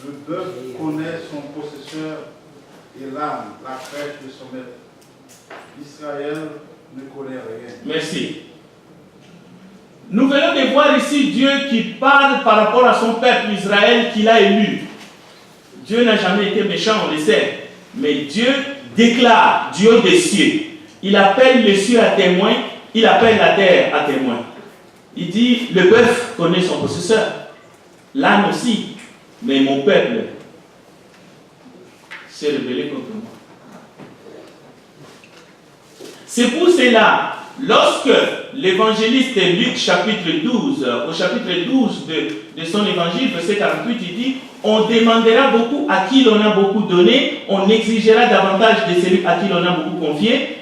Le bœuf connaît son possesseur et l'âne, la crèche de son maître. Israël ne connaît rien. Merci. Nous venons de voir ici Dieu qui parle par rapport à son peuple Israël qu'il a élu. Dieu n'a jamais été méchant, on le sait. Mais Dieu déclare du haut des cieux. Il appelle les cieux à témoin, il appelle la terre à témoin. Il dit, le bœuf connaît son possesseur, l'âne aussi, mais mon peuple s'est rebellé contre moi. C'est pour cela, lorsque l'évangéliste Luc chapitre 12, au chapitre 12 de son évangile, verset 48, il dit, on demandera beaucoup à qui l'on a beaucoup donné, on exigera davantage de celui à qui l'on a beaucoup confié.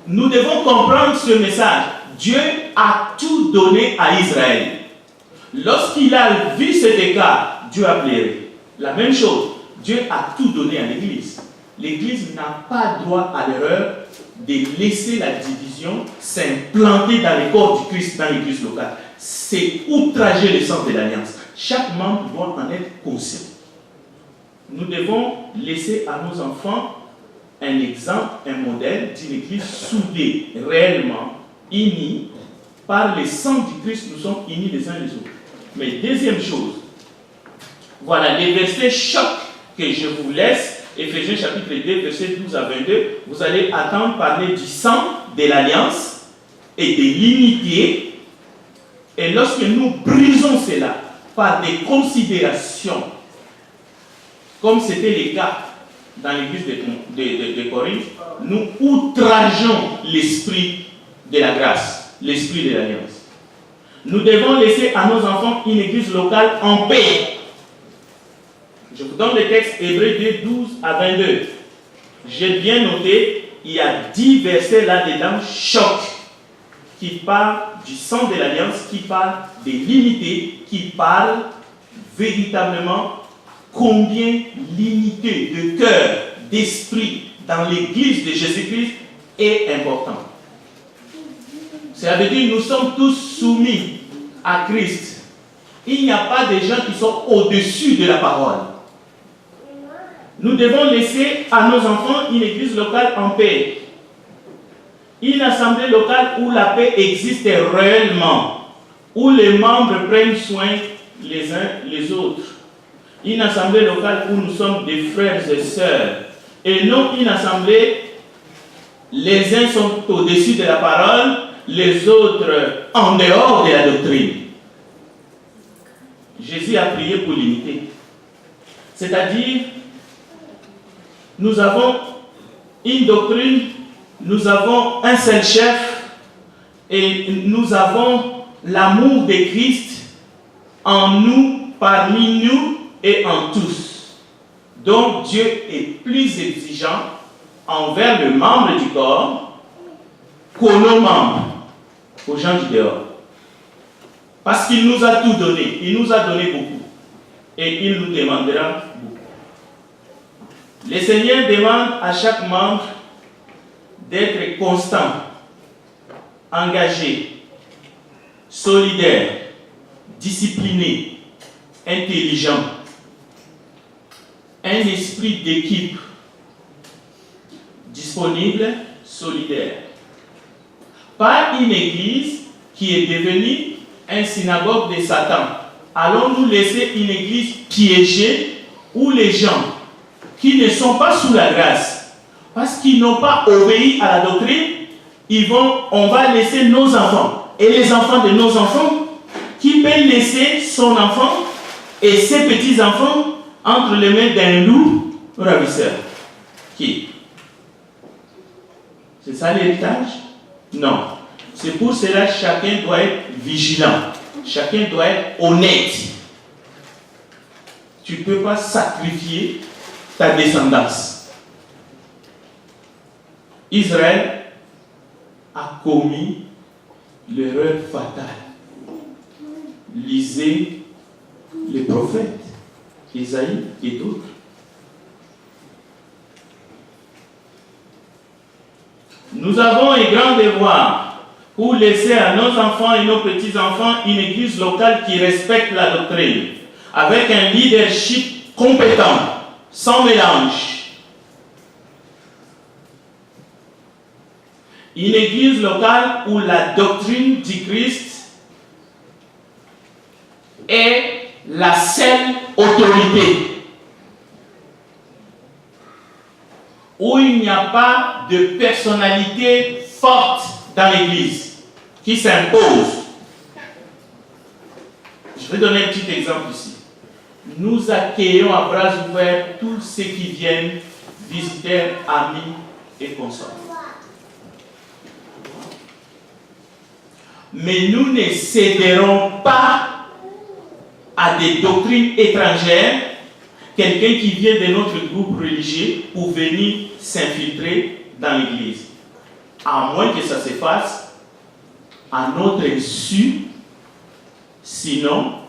Nous devons comprendre ce message. Dieu a tout donné à Israël. Lorsqu'il a vu cet écart, Dieu a pleuré. La même chose, Dieu a tout donné à l'Église. L'Église n'a pas droit à l'erreur de laisser la division s'implanter dans les corps du Christ, dans l'Église locale. C'est outrager le sang de l'Alliance. Chaque membre doit en être conscient. Nous devons laisser à nos enfants un exemple, un modèle d'une Église soudée, réellement unie. Par le sang du Christ, nous sommes unis les uns les autres. Mais deuxième chose, voilà les versets choc que je vous laisse. Éphésiens chapitre 2, versets 12 à 22. Vous allez attendre parler du sang de l'Alliance et de l'unité. Et lorsque nous brisons cela par des considérations, comme c'était le cas dans l'église de Corinthe, nous outrageons l'esprit de la grâce, l'esprit de l'Alliance. Nous devons laisser à nos enfants une église locale en paix. Je vous donne le texte Hébreux 2, 12 à 22. J'ai bien noté, il y a 10 versets là-dedans, choc, qui parlent du sang de l'Alliance, qui parlent de l'unité, qui parlent véritablement combien l'unité de cœur, d'esprit dans l'église de Jésus-Christ est importante. Ça veut dire que nous sommes tous soumis à Christ. Il n'y a pas de gens qui sont au-dessus de la parole. Nous devons laisser à nos enfants une église locale en paix. Une assemblée locale où la paix existe réellement, où les membres prennent soin les uns les autres. Une assemblée locale où nous sommes des frères et sœurs. Et non une assemblée, les uns sont au-dessus de la parole, les autres en dehors de la doctrine. Jésus a prié pour l'unité. C'est-à-dire, nous avons une doctrine, nous avons un seul chef et nous avons l'amour de Christ en nous, parmi nous et en tous. Donc Dieu est plus exigeant envers le membre du corps qu'aux non-membres, aux gens du dehors. Parce qu'il nous a tout donné, il nous a donné beaucoup et il nous demandera beaucoup. Le Seigneur demande à chaque membre d'être constant, engagé, solidaire, discipliné, intelligent, un esprit d'équipe, disponible, solidaire. Pas une église qui est devenue un synagogue de Satan. Allons-nous laisser une église piégée où les gens qui ne sont pas sous la grâce, parce qu'ils n'ont pas obéi à la doctrine, on va laisser nos enfants et les enfants de nos enfants, qui peut laisser son enfant et ses petits-enfants entre les mains d'un loup ravisseur. Qui? C'est ça l'héritage? Non. C'est pour cela que chacun doit être vigilant. Chacun doit être honnête. Tu ne peux pas sacrifier ta descendance. Israël a commis l'erreur fatale. Lisez les prophètes, Isaïe et d'autres. Nous avons un grand devoir pour laisser à nos enfants et nos petits-enfants une église locale qui respecte la doctrine, avec un leadership compétent, sans mélange. Une église locale où la doctrine du Christ est la seule autorité. Où il n'y a pas de personnalité forte dans l'église qui s'impose. Je vais donner un petit exemple ici. Nous accueillons à bras ouverts tous ceux qui viennent, visiteurs, amis et consorts. Mais nous ne céderons pas à des doctrines étrangères, quelqu'un qui vient de notre groupe religieux pour venir s'infiltrer dans l'église. À moins que ça se fasse à notre insu, sinon,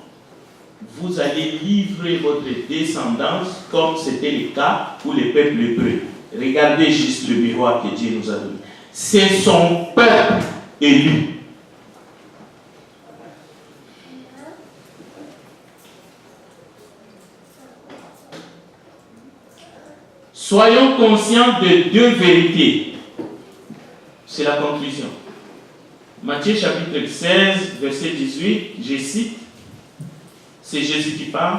vous allez livrer votre descendance comme c'était le cas pour les peuples hébreux. Regardez juste le miroir que Dieu nous a donné. C'est son peuple élu. Soyons conscients de deux vérités. C'est la conclusion. Matthieu chapitre 16, verset 18, je cite, c'est Jésus qui parle.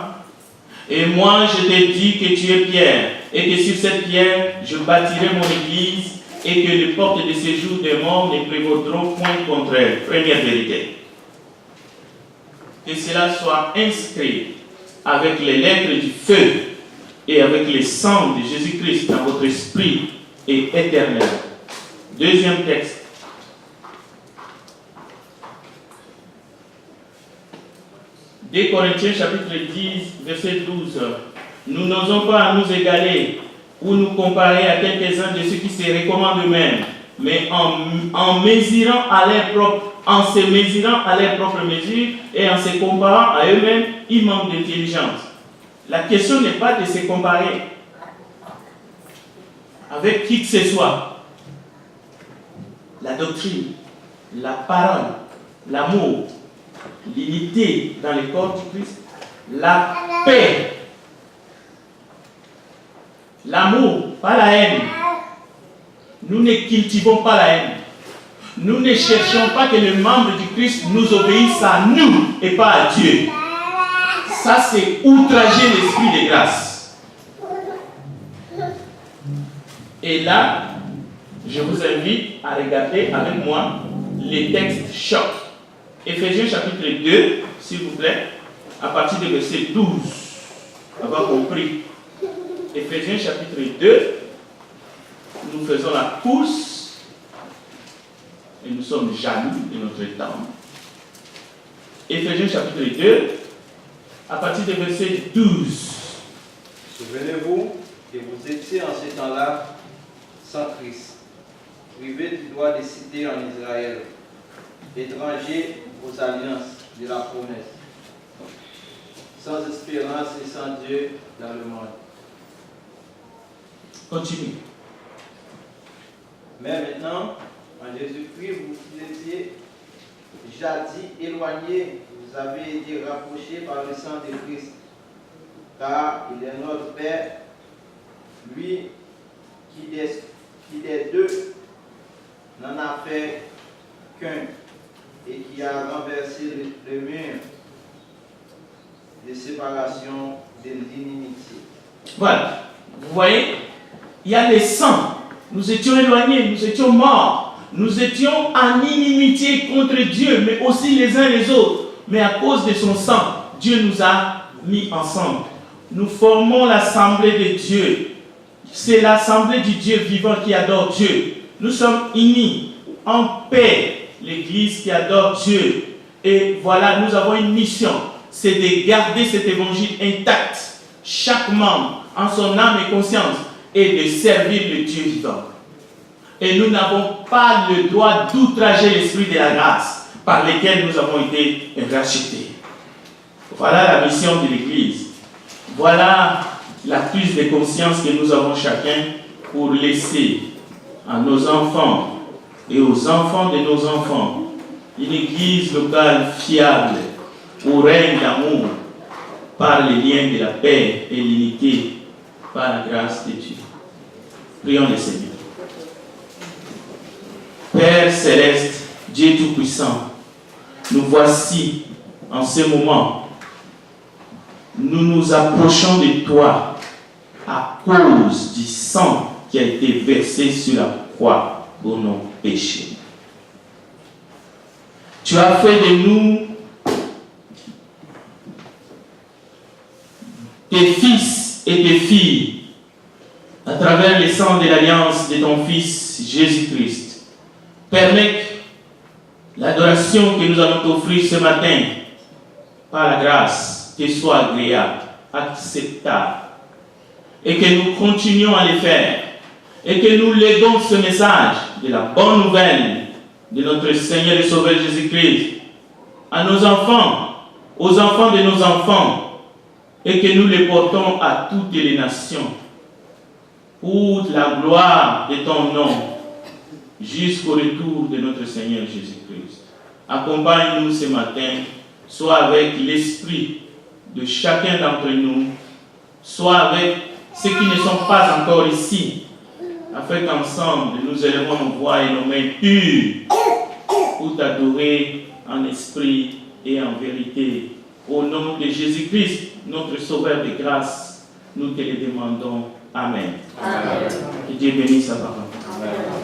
Et moi je te dis que tu es Pierre, et que sur cette pierre je bâtirai mon église, et que les portes de séjour des morts ne prévaudront point contre elle. Première vérité. Que cela soit inscrit avec les lettres du feu et avec le sang de Jésus-Christ dans votre esprit et éternel. Deuxième texte. 2 Corinthiens chapitre 10, verset 12. Nous n'osons pas nous égaler ou nous comparer à quelques-uns de ceux qui se recommandent eux-mêmes, mais en se mesurant à leur propre mesure et en se comparant à eux-mêmes, ils manquent d'intelligence. La question n'est pas de se comparer avec qui que ce soit. La doctrine, la parole, l'amour, l'unité dans le corps du Christ, la paix, l'amour, pas la haine. Nous ne cultivons pas la haine. Nous ne cherchons pas que les membres du Christ nous obéissent à nous et pas à Dieu. Ça, c'est outrager l'esprit de grâce. Et là, je vous invite à regarder avec moi les textes chocs. Éphésiens chapitre 2, s'il vous plaît, à partir du verset 12. Avoir compris. Éphésiens chapitre 2, nous faisons la course et nous sommes jaloux de notre temps. Éphésiens chapitre 2, à partir du verset 12. Souvenez-vous que vous étiez en ces temps-là sans Christ, privés du droit de cité en Israël, étrangers aux alliances de la promesse, sans espérance et sans Dieu dans le monde. Continue. Mais maintenant, en Jésus-Christ, vous étiez jadis éloignés, vous avez été rapprochés par le sang de Christ, car il est notre Père, lui qui des deux n'en a fait qu'un et qui a renversé le mur de séparation de l'inimitié. Voilà. Vous voyez, il y a les sang. Nous étions éloignés, nous étions morts. Nous étions en inimitié contre Dieu, mais aussi les uns les autres. Mais à cause de son sang, Dieu nous a mis ensemble. Nous formons l'assemblée de Dieu. C'est l'assemblée du Dieu vivant qui adore Dieu. Nous sommes unis, en paix, l'Église qui adore Dieu. Et voilà, nous avons une mission, c'est de garder cet évangile intact, chaque membre en son âme et conscience, et de servir le Dieu vivant. Et nous n'avons pas le droit d'outrager l'esprit de la grâce par lequel nous avons été rachetés. Voilà la mission de l'Église. Voilà la prise de conscience que nous avons chacun pour laisser à nos enfants et aux enfants de nos enfants une Église locale fiable, où règne l'amour, par les liens de la paix et l'unité, par la grâce de Dieu. Prions le Seigneur. Père céleste, Dieu Tout-Puissant, nous voici en ce moment. Nous nous approchons de toi à cause du sang qui a été versé sur la croix pour nos péchés. Tu as fait de nous tes fils et tes filles à travers le sang de l'alliance de ton Fils Jésus-Christ. Permets que l'adoration que nous allons t'offrir ce matin, par la grâce, te soit agréable, acceptable, et que nous continuions à le faire, et que nous léguons ce message de la bonne nouvelle de notre Seigneur et Sauveur Jésus-Christ à nos enfants, aux enfants de nos enfants, et que nous les portons à toutes les nations, pour la gloire de ton nom, jusqu'au retour de notre Seigneur Jésus-Christ. Accompagne-nous ce matin, soit avec l'esprit de chacun d'entre nous, soit avec ceux qui ne sont pas encore ici, afin qu'ensemble nous élevons nos voix et nos mains pures pour t'adorer en esprit et en vérité. Au nom de Jésus-Christ, notre Sauveur de grâce, nous te le demandons. Amen. Amen. Que Dieu bénisse sa parole. Amen.